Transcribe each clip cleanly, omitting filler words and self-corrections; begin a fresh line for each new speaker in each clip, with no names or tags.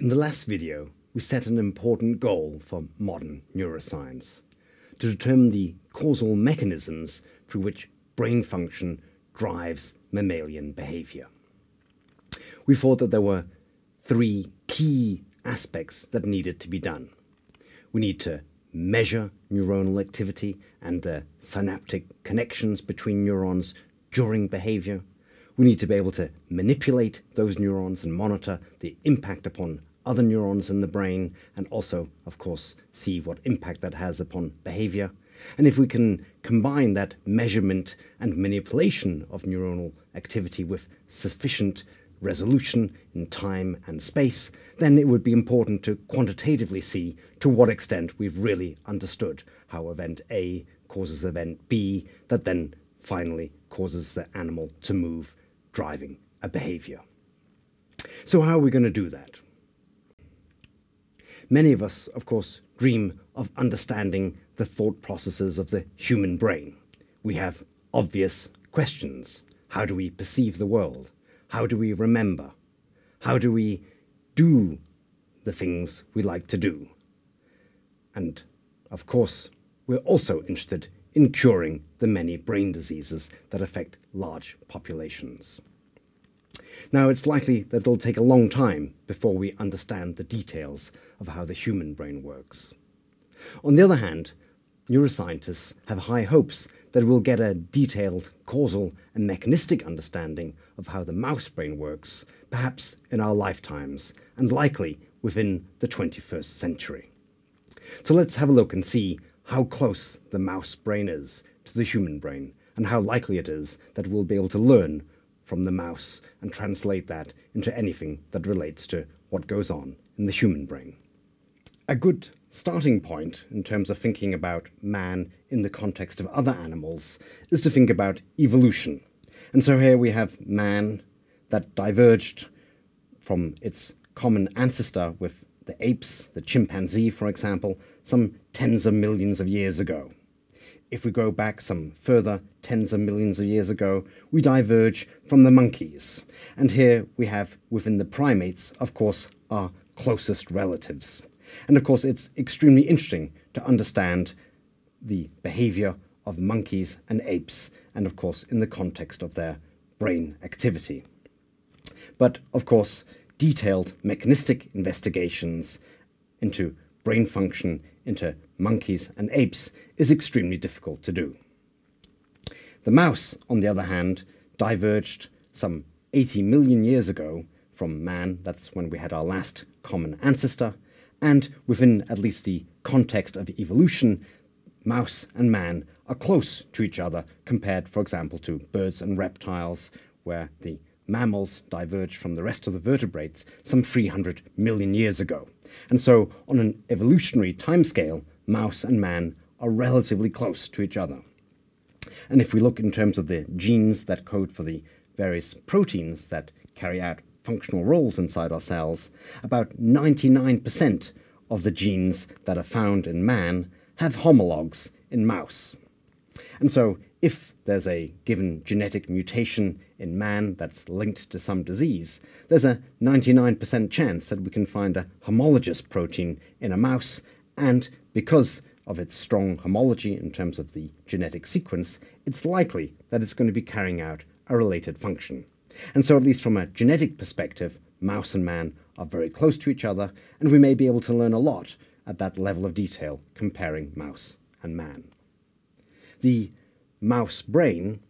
In the last video, we set an important goal for modern neuroscience: to determine the causal mechanisms through which brain function drives mammalian behavior. We thought that there were three key aspects that needed to be done. We need to measure neuronal activity and the synaptic connections between neurons during behavior. We need to be able to manipulate those neurons and monitor the impact upon other neurons in the brain, and also, of course, see what impact that has upon behavior. And if we can combine that measurement and manipulation of neuronal activity with sufficient resolution in time and space, then it would be important to quantitatively see to what extent we've really understood how event A causes event B that then finally causes the animal to move, driving a behavior. So how are we going to do that? Many of us, of course, dream of understanding the thought processes of the human brain. We have obvious questions. How do we perceive the world? How do we remember? How do we do the things we like to do? And, of course, we're also interested in curing the many brain diseases that affect large populations. Now, it's likely that it'll take a long time before we understand the details of how the human brain works. On the other hand, neuroscientists have high hopes that we'll get a detailed causal and mechanistic understanding of how the mouse brain works, perhaps in our lifetimes, and likely within the 21st century. So let's have a look and see how close the mouse brain is to the human brain, and how likely it is that we'll be able to learn from the mouse and translate that into anything that relates to what goes on in the human brain. A good starting point in terms of thinking about man in the context of other animals is to think about evolution. And so here we have man that diverged from its common ancestor with the apes, the chimpanzee, for example, some tens of millions of years ago. If we go back some further tens of millions of years ago, we diverge from the monkeys. And here we have, within the primates, of course, our closest relatives. And of course, it's extremely interesting to understand the behavior of monkeys and apes, and of course, in the context of their brain activity. But of course, detailed mechanistic investigations into brain function into monkeys and apes is extremely difficult to do. The mouse, on the other hand, diverged some 80 million years ago from man. That's when we had our last common ancestor. And within at least the context of evolution, mouse and man are close to each other compared, for example, to birds and reptiles, where the mammals diverged from the rest of the vertebrates some 300 million years ago. And so, on an evolutionary timescale, mouse and man are relatively close to each other. And if we look in terms of the genes that code for the various proteins that carry out functional roles inside our cells, about 99% of the genes that are found in man have homologs in mouse. And so, if there's a given genetic mutation in man that's linked to some disease, there's a 99% chance that we can find a homologous protein in a mouse, and because of its strong homology in terms of the genetic sequence, it's likely that it's going to be carrying out a related function. And so, at least from a genetic perspective, mouse and man are very close to each other, and we may be able to learn a lot at that level of detail comparing mouse and man. The mouse brain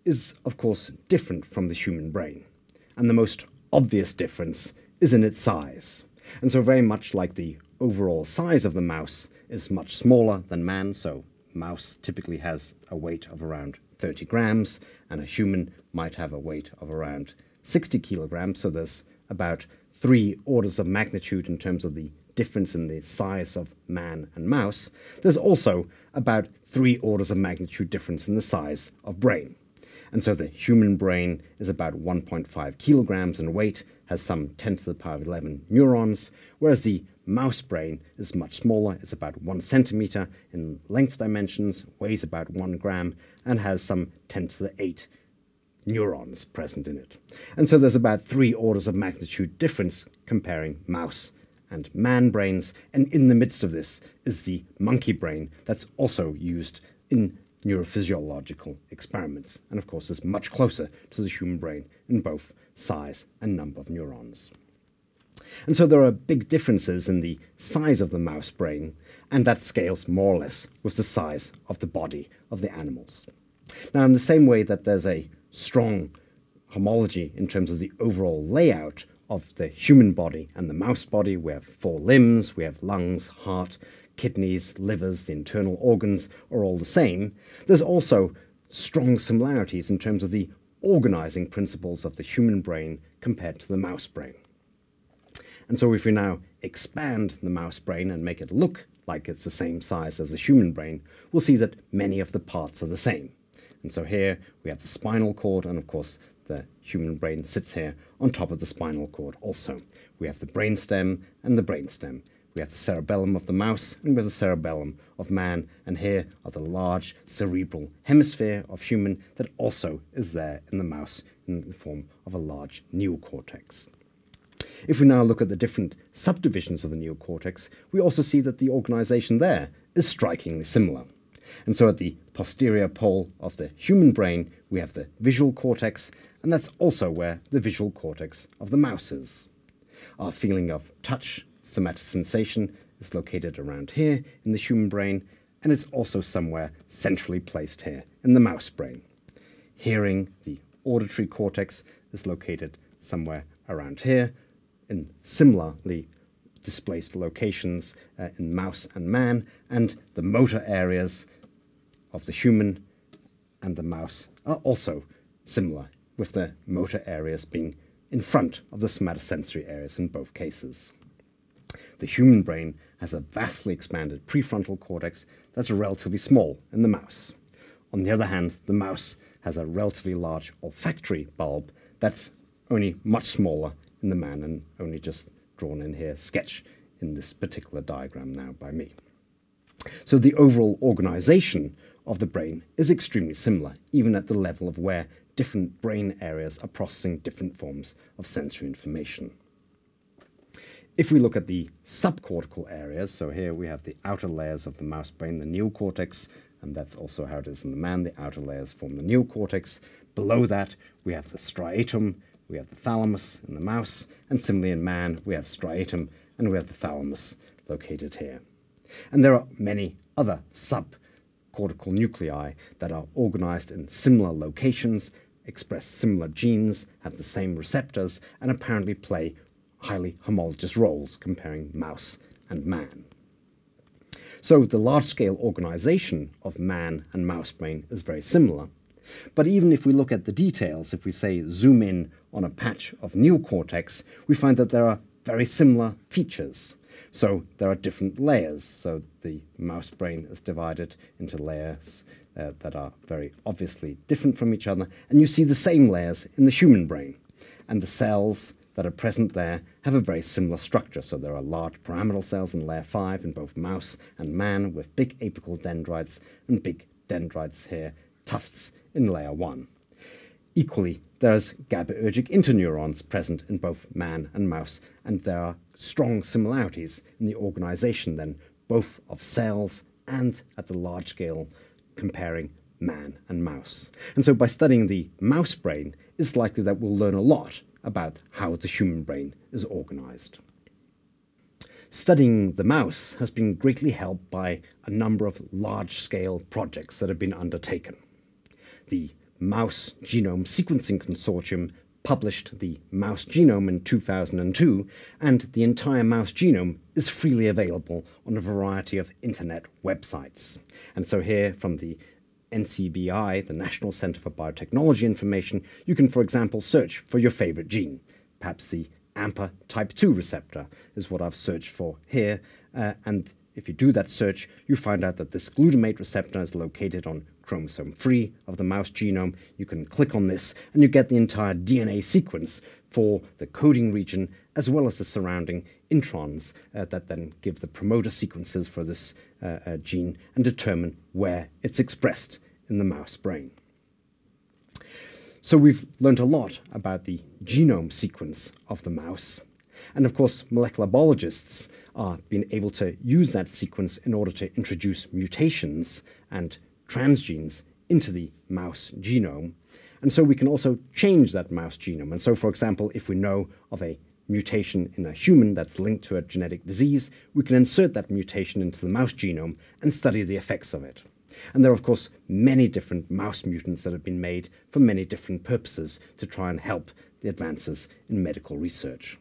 is, of course, different from the human brain, and the most obvious difference is in its size. And so, very much like the overall size of the mouse is much smaller than man, so mouse typically has a weight of around 30 grams, and a human might have a weight of around 60 kilograms, so there's about 3 orders of magnitude in terms of the difference in the size of man and mouse. There's also about 3 orders of magnitude difference in the size of brain. And so the human brain is about 1.5 kilograms in weight, has some 10 to the power of 11 neurons, whereas the mouse brain is much smaller. It's about 1 centimeter in length dimensions, weighs about 1 gram, and has some 10 to the 8 neurons present in it. And so there's about 3 orders of magnitude difference comparing mouse and man brains, and in the midst of this is the monkey brain that's also used in neurophysiological experiments, and of course is much closer to the human brain in both size and number of neurons. And so there are big differences in the size of the mouse brain, and that scales more or less with the size of the body of the animals. Now, in the same way that there's a strong homology in terms of the overall layout of the human body and the mouse body, we have 4 limbs, we have lungs, heart, kidneys, livers, the internal organs are all the same. There's also strong similarities in terms of the organizing principles of the human brain compared to the mouse brain. And so if we now expand the mouse brain and make it look like it's the same size as the human brain, we'll see that many of the parts are the same. And so here we have the spinal cord, and of course the human brain sits here on top of the spinal cord also. We have the brainstem and the brainstem. We have the cerebellum of the mouse, and we have the cerebellum of man, and here are the large cerebral hemisphere of human that also is there in the mouse in the form of a large neocortex. If we now look at the different subdivisions of the neocortex, we also see that the organization there is strikingly similar. And so at the posterior pole of the human brain, we have the visual cortex, and that's also where the visual cortex of the mouse is. Our feeling of touch, somatosensation, is located around here in the human brain, and it's also somewhere centrally placed here in the mouse brain. Hearing, the auditory cortex, is located somewhere around here, in similarly displaced locations in mouse and man, and the motor areas of the human and the mouse are also similar, with the motor areas being in front of the somatosensory areas in both cases. The human brain has a vastly expanded prefrontal cortex that's relatively small in the mouse. On the other hand, the mouse has a relatively large olfactory bulb that's only much smaller in the man, and only just drawn in here, sketched in this particular diagram now by me. So the overall organization of the brain is extremely similar, even at the level of where different brain areas are processing different forms of sensory information. If we look at the subcortical areas, so here we have the outer layers of the mouse brain, the neocortex, and that's also how it is in the man. The outer layers form the neocortex. Below that, we have the striatum, we have the thalamus in the mouse, and similarly in man, we have striatum, and we have the thalamus located here. And there are many other subcortical nuclei that are organized in similar locations, express similar genes, have the same receptors, and apparently play highly homologous roles comparing mouse and man. So the large-scale organization of man and mouse brain is very similar. But even if we look at the details, if we say zoom in on a patch of neocortex, we find that there are very similar features. So there are different layers. So the mouse brain is divided into layers that are very obviously different from each other. And you see the same layers in the human brain. And the cells that are present there have a very similar structure. So there are large pyramidal cells in layer 5 in both mouse and man, with big apical dendrites and big dendrites here, tufts in layer 1. Equally, there's GABAergic interneurons present in both man and mouse, and there are strong similarities in the organization then, both of cells and at the large scale, comparing man and mouse. And so by studying the mouse brain, it's likely that we'll learn a lot about how the human brain is organized. Studying the mouse has been greatly helped by a number of large-scale projects that have been undertaken. The Mouse Genome Sequencing Consortium published the mouse genome in 2002, and the entire mouse genome is freely available on a variety of internet websites. And so here from the NCBI, the National Center for Biotechnology Information, you can, for example, search for your favorite gene. Perhaps the AMPA type 2 receptor is what I've searched for here, and if you do that search, you find out that this glutamate receptor is located on chromosome 3 of the mouse genome. You can click on this and you get the entire DNA sequence for the coding region as well as the surrounding introns that then give the promoter sequences for this gene and determine where it's expressed in the mouse brain. So we've learned a lot about the genome sequence of the mouse. And of course, molecular biologists are being able to use that sequence in order to introduce mutations and transgenes into the mouse genome. And so we can also change that mouse genome. And so, for example, if we know of a mutation in a human that's linked to a genetic disease, we can insert that mutation into the mouse genome and study the effects of it. And there are, of course, many different mouse mutants that have been made for many different purposes to try and help the advances in medical research.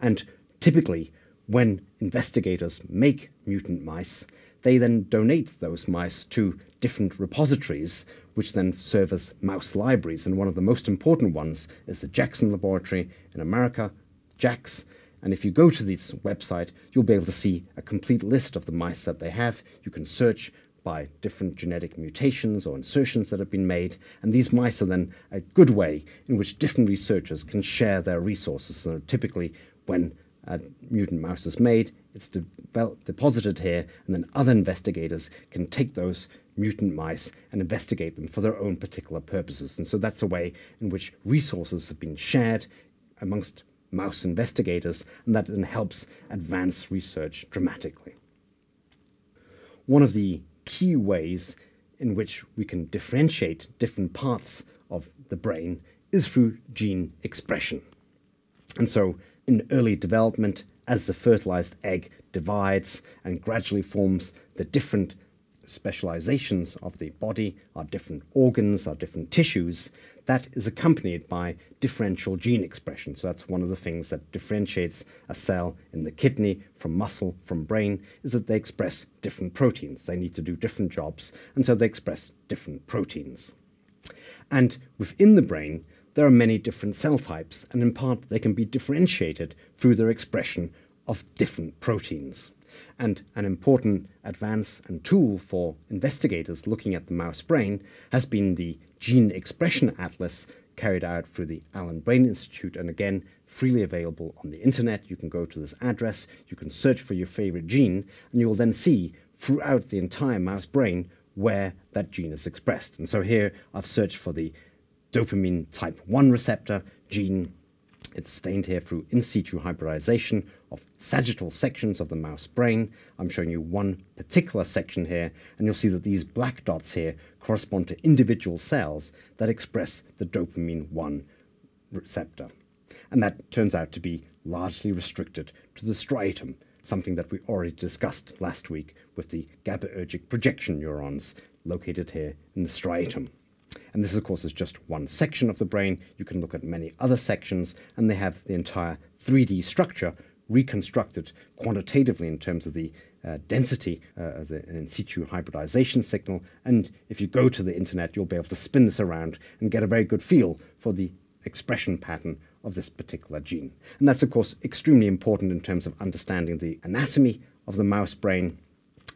And typically, when investigators make mutant mice, they then donate those mice to different repositories, which then serve as mouse libraries. And one of the most important ones is the Jackson Laboratory in America, JAX. And if you go to this website, you'll be able to see a complete list of the mice that they have. You can search by different genetic mutations or insertions that have been made. And these mice are then a good way in which different researchers can share their resources. So typically, when a mutant mouse is made, it's deposited here, and then other investigators can take those mutant mice and investigate them for their own particular purposes. And so that's a way in which resources have been shared amongst mouse investigators, and that then helps advance research dramatically. One of the key ways in which we can differentiate different parts of the brain is through gene expression. And so in early development, as the fertilized egg divides and gradually forms the different specializations of the body, our different organs, our different tissues, that is accompanied by differential gene expression. So that's one of the things that differentiates a cell in the kidney from muscle, from brain, is that they express different proteins. They need to do different jobs, and so they express different proteins. And within the brain, there are many different cell types, and in part they can be differentiated through their expression of different proteins. And an important advance and tool for investigators looking at the mouse brain has been the Gene Expression Atlas carried out through the Allen Brain Institute, and again, freely available on the internet. You can go to this address, you can search for your favorite gene, and you will then see throughout the entire mouse brain where that gene is expressed. And so here I've searched for the dopamine type 1 receptor gene. It's stained here through in situ hybridization of sagittal sections of the mouse brain. I'm showing you one particular section here, and you'll see that these black dots here correspond to individual cells that express the dopamine 1 receptor. And that turns out to be largely restricted to the striatum, something that we already discussed last week with the GABAergic projection neurons located here in the striatum. And this, of course, is just one section of the brain. You can look at many other sections, and they have the entire 3D structure reconstructed quantitatively in terms of the density of the in situ hybridization signal. And if you go to the internet, you'll be able to spin this around and get a very good feel for the expression pattern of this particular gene. And that's, of course, extremely important in terms of understanding the anatomy of the mouse brain,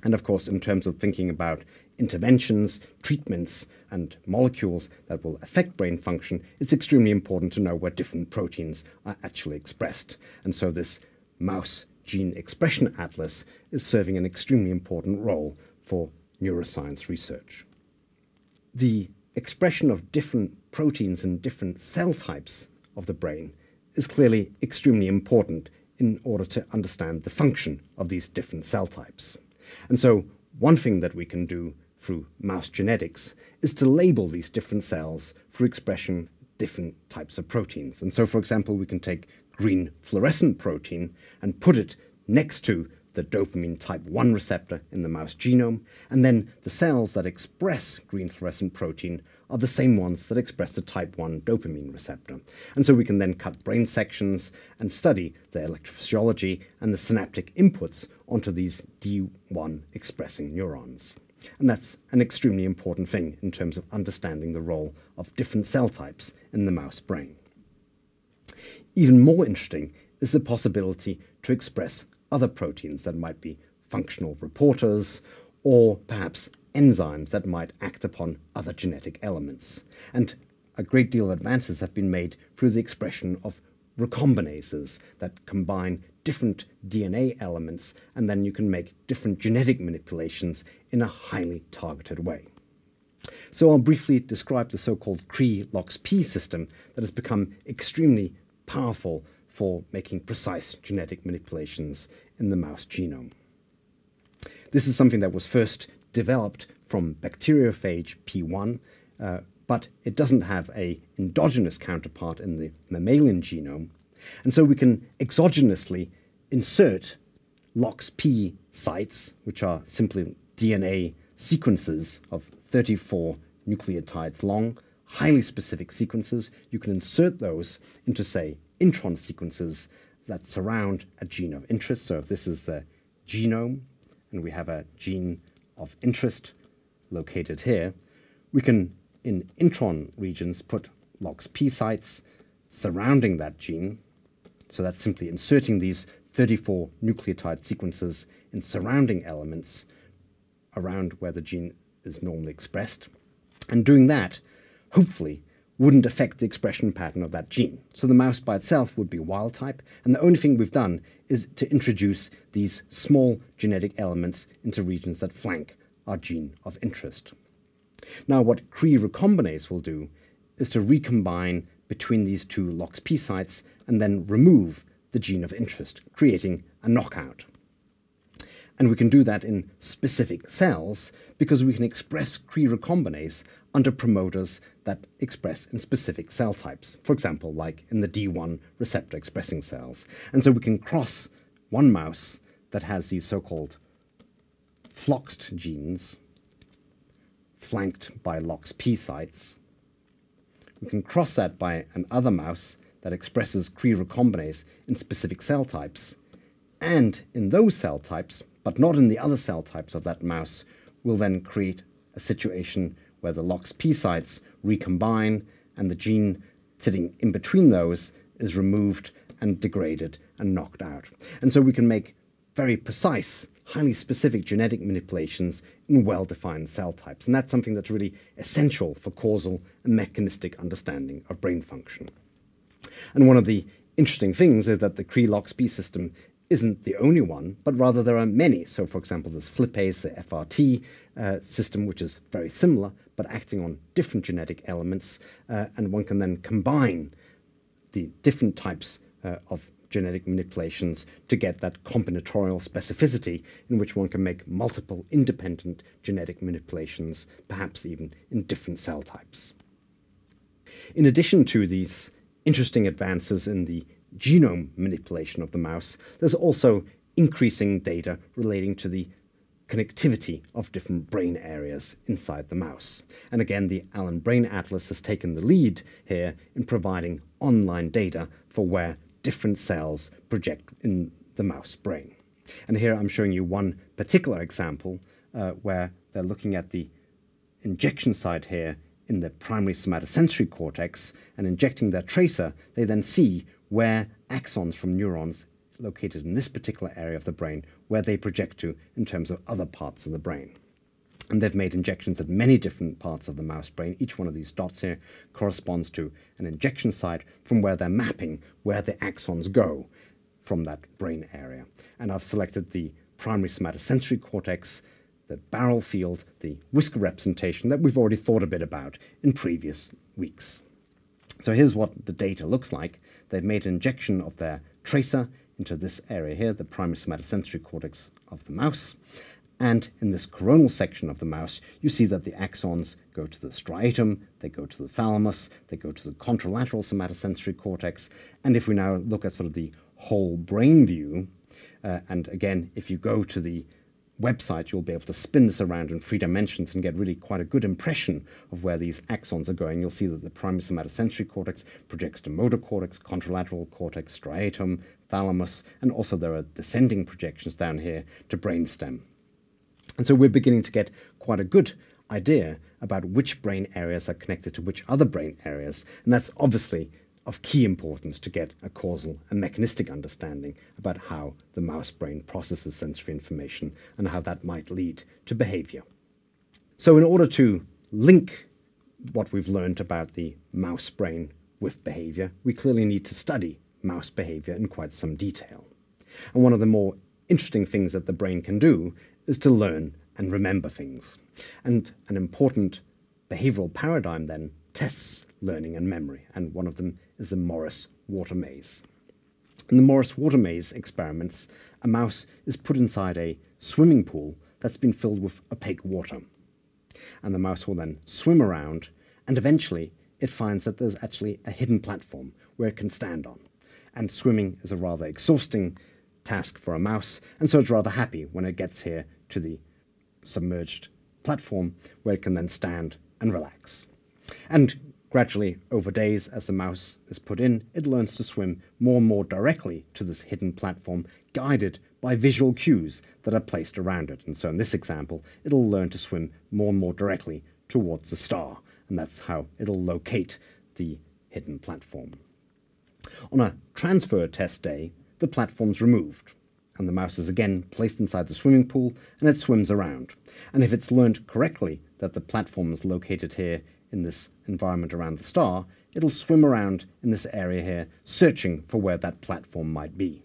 and of course in terms of thinking about interventions, treatments, and molecules that will affect brain function. It's extremely important to know where different proteins are actually expressed. And so this mouse gene expression atlas is serving an extremely important role for neuroscience research. The expression of different proteins in different cell types of the brain is clearly extremely important in order to understand the function of these different cell types. And so one thing that we can do through mouse genetics is to label these different cells for expression different types of proteins. And so, for example, we can take green fluorescent protein and put it next to the dopamine type 1 receptor in the mouse genome, and then the cells that express green fluorescent protein are the same ones that express the type 1 dopamine receptor. And so we can then cut brain sections and study the electrophysiology and the synaptic inputs onto these D1 expressing neurons. And that's an extremely important thing in terms of understanding the role of different cell types in the mouse brain. Even more interesting is the possibility to express other proteins that might be functional reporters, or perhaps enzymes that might act upon other genetic elements. And a great deal of advances have been made through the expression of recombinases that combine different DNA elements, and then you can make different genetic manipulations in a highly targeted way. So I'll briefly describe the so-called Cre-LoxP system that has become extremely powerful for making precise genetic manipulations in the mouse genome. This is something that was first developed from bacteriophage P1, but it doesn't have an endogenous counterpart in the mammalian genome. And so we can exogenously insert LOXP sites, which are simply DNA sequences of 34 nucleotides long, highly specific sequences. You can insert those into, say, intron sequences that surround a gene of interest. So if this is the genome, and we have a gene of interest located here, we can, in intron regions, put LOXP sites surrounding that gene. So that's simply inserting these 34 nucleotide sequences in surrounding elements around where the gene is normally expressed. And doing that, hopefully, wouldn't affect the expression pattern of that gene. So the mouse by itself would be wild type, and the only thing we've done is to introduce these small genetic elements into regions that flank our gene of interest. Now, what Cre recombinase will do is to recombine between these two LOXP sites and then remove the gene of interest, creating a knockout. And we can do that in specific cells because we can express Cre recombinase under promoters that express in specific cell types, for example, like in the D1 receptor expressing cells. And so we can cross one mouse that has these so-called floxed genes flanked by LOXP sites. We can cross that by another mouse that expresses Cre recombinase in specific cell types. And in those cell types, but not in the other cell types of that mouse, we'll then create a situation where the LOXP sites recombine and the gene sitting in between those is removed and degraded and knocked out. And so we can make very precise, highly specific genetic manipulations in well-defined cell types. And that's something that's really essential for causal and mechanistic understanding of brain function. And one of the interesting things is that the Cre-LOXP system isn't the only one, but rather there are many. So, for example, there's FLIPase, the FRT system, which is very similar, but acting on different genetic elements, and one can then combine the different types of genetic manipulations to get that combinatorial specificity in which one can make multiple independent genetic manipulations, perhaps even in different cell types. In addition to these interesting advances in the genome manipulation of the mouse, there's also increasing data relating to the connectivity of different brain areas inside the mouse. And again, the Allen Brain Atlas has taken the lead here in providing online data for where different cells project in the mouse brain. And here I'm showing you one particular example where they're looking at the injection site here in the primary somatosensory cortex, and injecting their tracer, they then see where axons from neurons located in this particular area of the brain, where they project to in terms of other parts of the brain. And they've made injections at many different parts of the mouse brain. Each one of these dots here corresponds to an injection site from where they're mapping where the axons go from that brain area. And I've selected the primary somatosensory cortex, the barrel field, the whisker representation that we've already thought a bit about in previous weeks. So here's what the data looks like. They've made an injection of their tracer into this area here, the primary somatosensory cortex of the mouse. And in this coronal section of the mouse, you see that the axons go to the striatum, they go to the thalamus, they go to the contralateral somatosensory cortex. And if we now look at sort of the whole brain view, and again, if you go to the website, you'll be able to spin this around in 3 dimensions and get really quite a good impression of where these axons are going. You'll see that the primary somatosensory cortex projects to motor cortex, contralateral cortex, striatum, thalamus, and also there are descending projections down here to brainstem. And so we're beginning to get quite a good idea about which brain areas are connected to which other brain areas, and that's obviously of key importance to get a causal and mechanistic understanding about how the mouse brain processes sensory information and how that might lead to behavior. So in order to link what we've learned about the mouse brain with behavior, we clearly need to study mouse behavior in quite some detail. And one of the more interesting things that the brain can do is to learn and remember things. And an important behavioral paradigm then tests learning and memory, and one of them is the Morris Water Maze. In the Morris water maze experiments, a mouse is put inside a swimming pool that's been filled with opaque water. And the mouse will then swim around, and eventually it finds that there's actually a hidden platform where it can stand on. And swimming is a rather exhausting task for a mouse, and so it's rather happy when it gets here to the submerged platform where it can then stand and relax. And gradually, over days, as the mouse is put in, it learns to swim more and more directly to this hidden platform, guided by visual cues that are placed around it. And so in this example, it'll learn to swim more and more directly towards the star, and that's how it'll locate the hidden platform. On a transfer test day, the platform's removed, and the mouse is again placed inside the swimming pool, and it swims around. And if it's learned correctly that the platform is located here in this environment around the star, it'll swim around in this area here, searching for where that platform might be.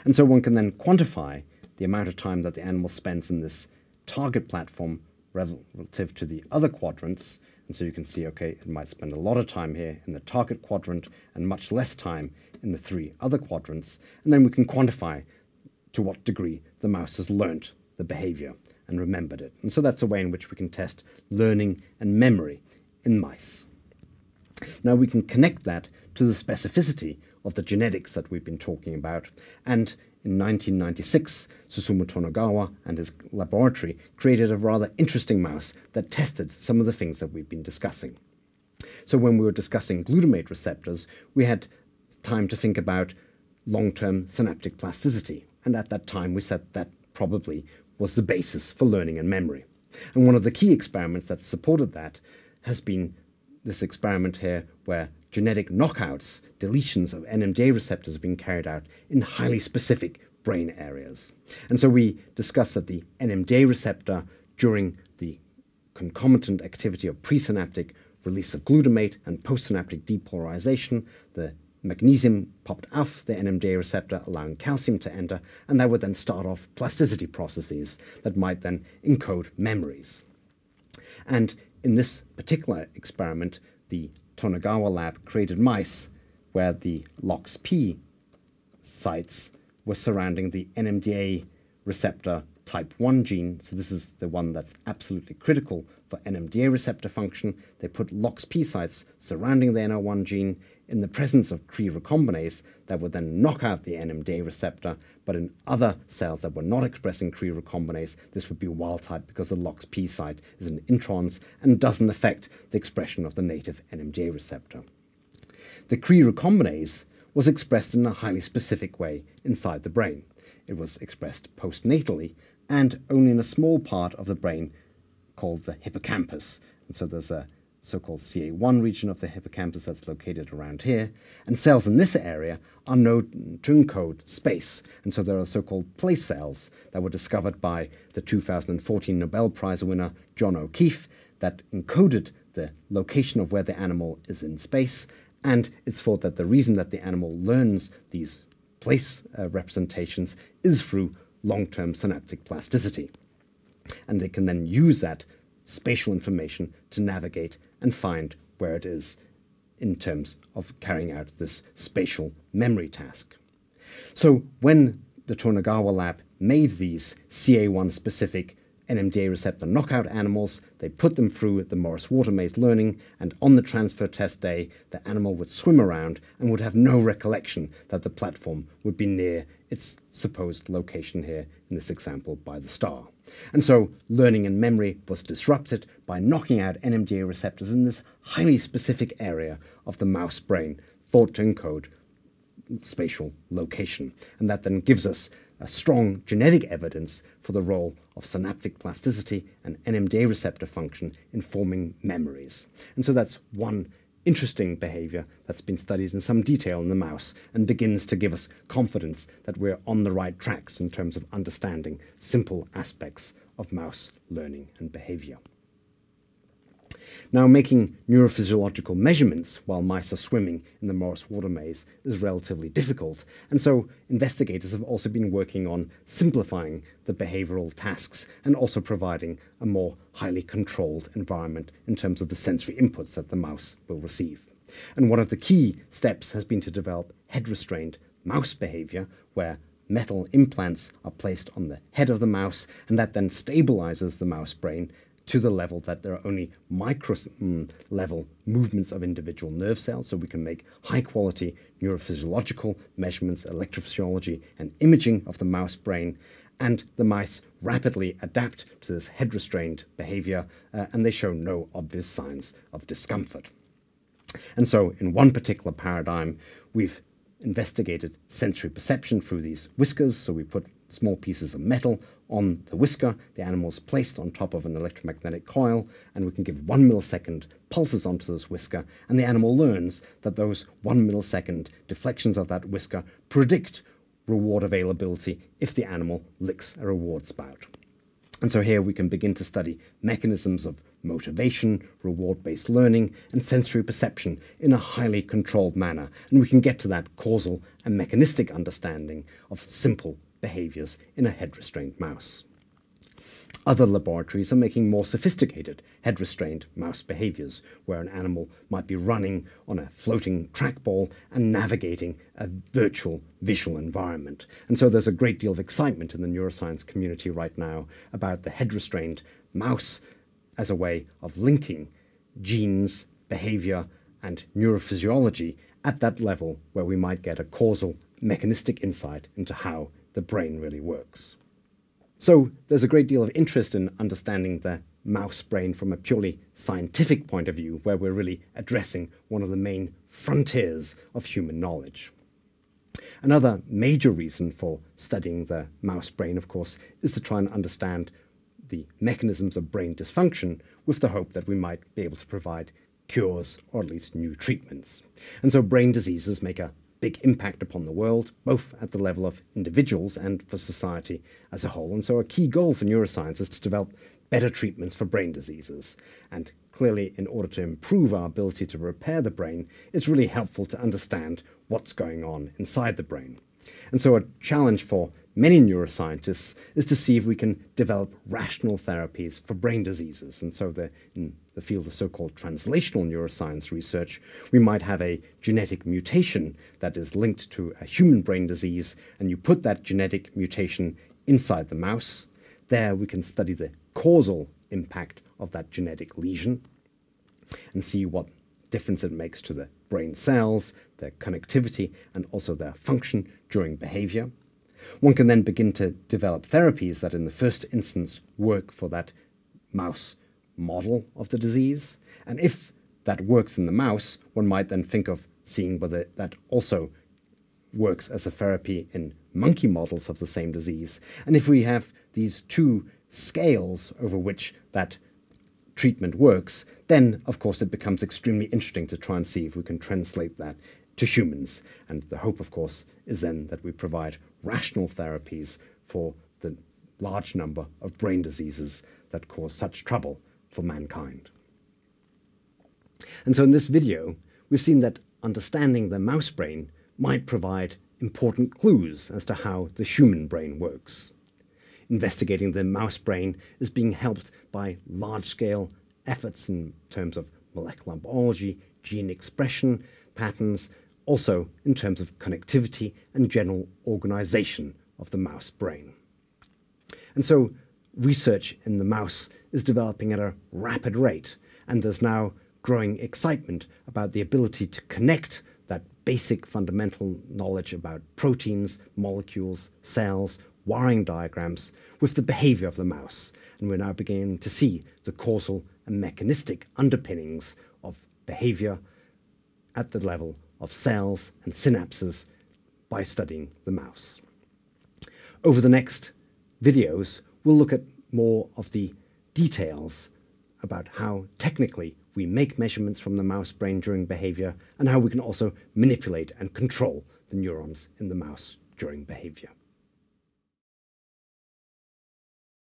And so one can then quantify the amount of time that the animal spends in this target platform relative to the other quadrants. And so you can see, okay, it might spend a lot of time here in the target quadrant and much less time in the 3 other quadrants. And then we can quantify to what degree the mouse has learnt the behavior and remembered it. And so that's a way in which we can test learning and memory in mice. Now we can connect that to the specificity of the genetics that we've been talking about. And in 1996, Susumu Tonegawa and his laboratory created a rather interesting mouse that tested some of the things that we've been discussing. So when we were discussing glutamate receptors, we had time to think about long-term synaptic plasticity. And at that time, we said that probably was the basis for learning and memory. And one of the key experiments that supported that has been this experiment here where genetic knockouts, deletions of NMDA receptors have been carried out in highly specific brain areas. And so we discussed that the NMDA receptor during the concomitant activity of presynaptic release of glutamate and postsynaptic depolarization, the magnesium popped off the NMDA receptor, allowing calcium to enter, and that would then start off plasticity processes that might then encode memories. And in this particular experiment, the Tonegawa lab created mice where the LOXP sites were surrounding the NMDA receptor type 1 gene. So this is the one that's absolutely critical for NMDA receptor function. They put LOXP sites surrounding the NR1 gene in the presence of Cre recombinase that would then knock out the NMDA receptor, but in other cells that were not expressing Cre recombinase, this would be wild type because the LOXP site is in introns and doesn't affect the expression of the native NMDA receptor. The Cre recombinase was expressed in a highly specific way inside the brain. It was expressed postnatally and only in a small part of the brain called the hippocampus. And so there's a so-called CA1 region of the hippocampus that's located around here. And cells in this area are known to encode space. And so there are so-called place cells that were discovered by the 2014 Nobel Prize winner John O'Keefe that encoded the location of where the animal is in space. And it's thought that the reason that the animal learns these place representations is through long-term synaptic plasticity. And they can then use that spatial information to navigate and find where it is in terms of carrying out this spatial memory task. So when the Tonegawa lab made these CA1 specific NMDA receptor knockout animals, they put them through the Morris water maze learning, and on the transfer test day, the animal would swim around and would have no recollection that the platform would be near its supposed location here, in this example, by the star. And so learning and memory was disrupted by knocking out NMDA receptors in this highly specific area of the mouse brain, thought to encode spatial location. And that then gives us a strong genetic evidence for the role of synaptic plasticity and NMDA receptor function in forming memories. And so that's one interesting behavior that's been studied in some detail in the mouse and begins to give us confidence that we're on the right tracks in terms of understanding simple aspects of mouse learning and behavior. Now, making neurophysiological measurements while mice are swimming in the Morris water maze is relatively difficult, and so investigators have also been working on simplifying the behavioral tasks and also providing a more highly controlled environment in terms of the sensory inputs that the mouse will receive. And one of the key steps has been to develop head-restrained mouse behavior, where metal implants are placed on the head of the mouse, and that then stabilizes the mouse brain to the level that there are only micro level movements of individual nerve cells, so we can make high quality neurophysiological measurements, electrophysiology and imaging of the mouse brain. And the mice rapidly adapt to this head restrained behavior, and they show no obvious signs of discomfort. And so in one particular paradigm, we've investigated sensory perception through these whiskers. So we put small pieces of metal on the whisker, the animal's placed on top of an electromagnetic coil, and we can give 1 millisecond pulses onto this whisker, and the animal learns that those 1 millisecond deflections of that whisker predict reward availability if the animal licks a reward spout. And so here we can begin to study mechanisms of motivation, reward-based learning, and sensory perception in a highly controlled manner. And we can get to that causal and mechanistic understanding of simple behaviors in a head-restrained mouse. Other laboratories are making more sophisticated head-restrained mouse behaviors, where an animal might be running on a floating trackball and navigating a virtual visual environment. And so there's a great deal of excitement in the neuroscience community right now about the head-restrained mouse as a way of linking genes, behavior, and neurophysiology at that level where we might get a causal mechanistic insight into how the brain really works. So there's a great deal of interest in understanding the mouse brain from a purely scientific point of view, where we're really addressing one of the main frontiers of human knowledge. Another major reason for studying the mouse brain, of course, is to try and understand the mechanisms of brain dysfunction with the hope that we might be able to provide cures or at least new treatments. And so brain diseases make a big impact upon the world, both at the level of individuals and for society as a whole. And so a key goal for neuroscience is to develop better treatments for brain diseases. And clearly, in order to improve our ability to repair the brain, it's really helpful to understand what's going on inside the brain. And so a challenge for many neuroscientists is to see if we can develop rational therapies for brain diseases. And so in the field of so-called translational neuroscience research, we might have a genetic mutation that is linked to a human brain disease, and you put that genetic mutation inside the mouse. There we can study the causal impact of that genetic lesion and see what difference it makes to the brain cells, their connectivity, and also their function during behavior. One can then begin to develop therapies that in the first instance work for that mouse model of the disease. And if that works in the mouse, one might then think of seeing whether that also works as a therapy in monkey models of the same disease. And if we have these two scales over which that treatment works, then of course it becomes extremely interesting to try and see if we can translate that to humans. And the hope, of course, is then that we provide rational therapies for the large number of brain diseases that cause such trouble for mankind. And so in this video, we've seen that understanding the mouse brain might provide important clues as to how the human brain works. Investigating the mouse brain is being helped by large-scale efforts in terms of molecular biology, gene expression patterns, also in terms of connectivity and general organization of the mouse brain. And so research in the mouse is developing at a rapid rate, and there's now growing excitement about the ability to connect that basic fundamental knowledge about proteins, molecules, cells, wiring diagrams with the behavior of the mouse. And we're now beginning to see the causal and mechanistic underpinnings of behavior at the level of cells and synapses by studying the mouse. Over the next videos, we'll look at more of the details about how technically we make measurements from the mouse brain during behavior, and how we can also manipulate and control the neurons in the mouse during behavior.